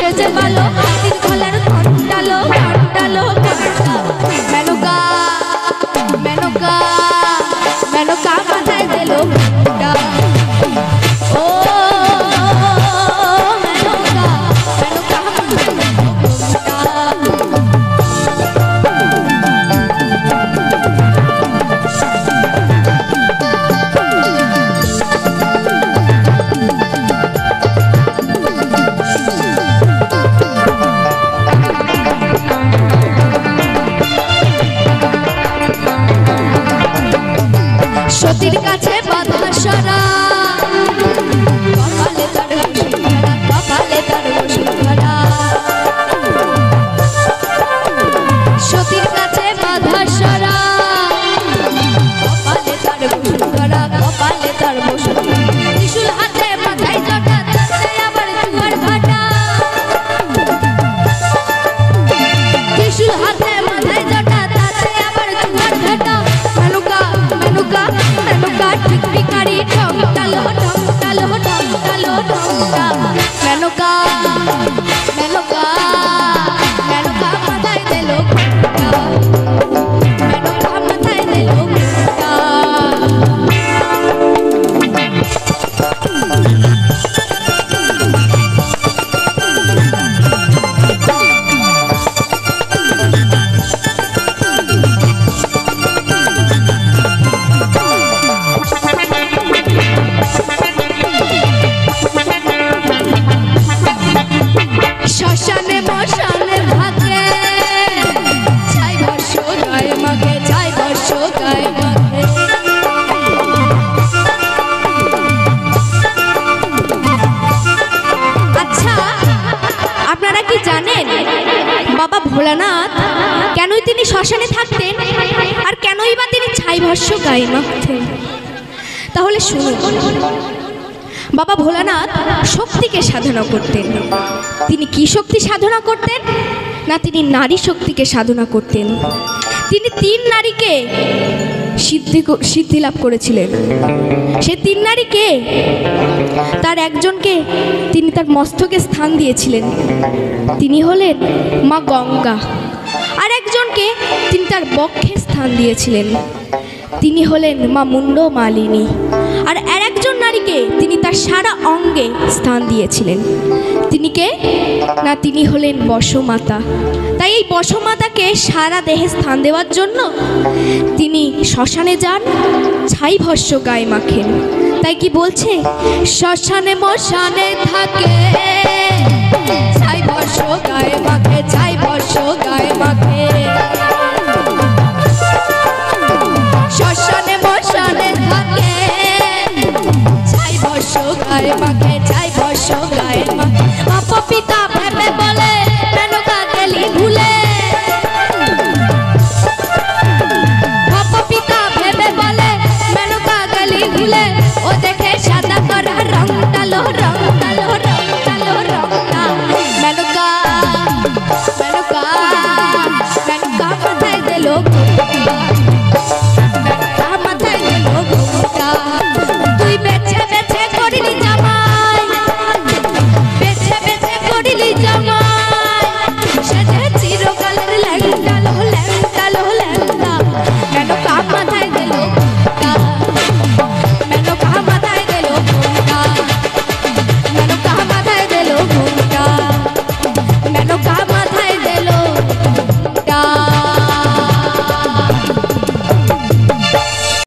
সেজে ভালো তিন গলার ঘন্টালো ঘন্টালো মেনকা মেনকা মেনকা মাথায় দিল ও মেনকা মেনকা সতীর কাছে বাধা সরা কপালে তার বসুন্ধরা কপালে তার বসুন্ধরা সতীর কাছে বাধা সরা কপালে তার বসুন্ধরা কপালে তার বসুন্ধরা ত্রিশূল হাতে মাথায় জটা তাতে আবার দুয়ার ভাটা ত্রিশূল হাতে মাথায় জটা তাতে আবার দুয়ার ভাটা মেনকা মেনকা মেনকা ঠিক ভিখারি ঢমটালো ঢমটালো ঢমটালো ঢমটা মেনকা মেনকা মেনকা মাথায় দিল মেনকা মাথায় দিল শ্মশানে মশানে থাকে ছাই বর্ষ গায়ে মাখে ছাই বর্ষ গায়ে মাখে আচ্ছা আপনারা কি জানেন বাবা ভোলানাথ কেনই তিনি শ্মশানে থাকতেন আর কেনই বা তিনি ছাই বর্ষ গায়ে মাখতেন? তাহলে শুনুন, বাবা ভোলানাথ শক্তিকে সাধনা করতেন। তিনি কি শক্তি সাধনা করতেন? না, তিনি নারী শক্তিকে সাধনা করতেন। তিনি 3 নারীকে সিদ্ধি লাভ করেছিলেন। সে 3 নারীকে, তার একজনকে তিনি তার মস্তকে স্থান দিয়েছিলেন, তিনি হলেন মা গঙ্গা। আর একজনকে তিনি তার বক্ষে স্থান দিয়েছিলেন, তিনি হলেন মা মুন্ড মালিনী। আর একজন নারীকে তিনি তার সারা অঙ্গে স্থান দিয়েছিলেন, তিনি কে? না, তিনি হলেন বসুমাতা। তাই এই বসুমাতাকে সারা দেহে স্থান দেওয়ার জন্য তিনি শ্মশানে যান, ছাই ভস্য গায়ে মাখেন। তাই কি বলছে? শ্মশানে মশানে থাকে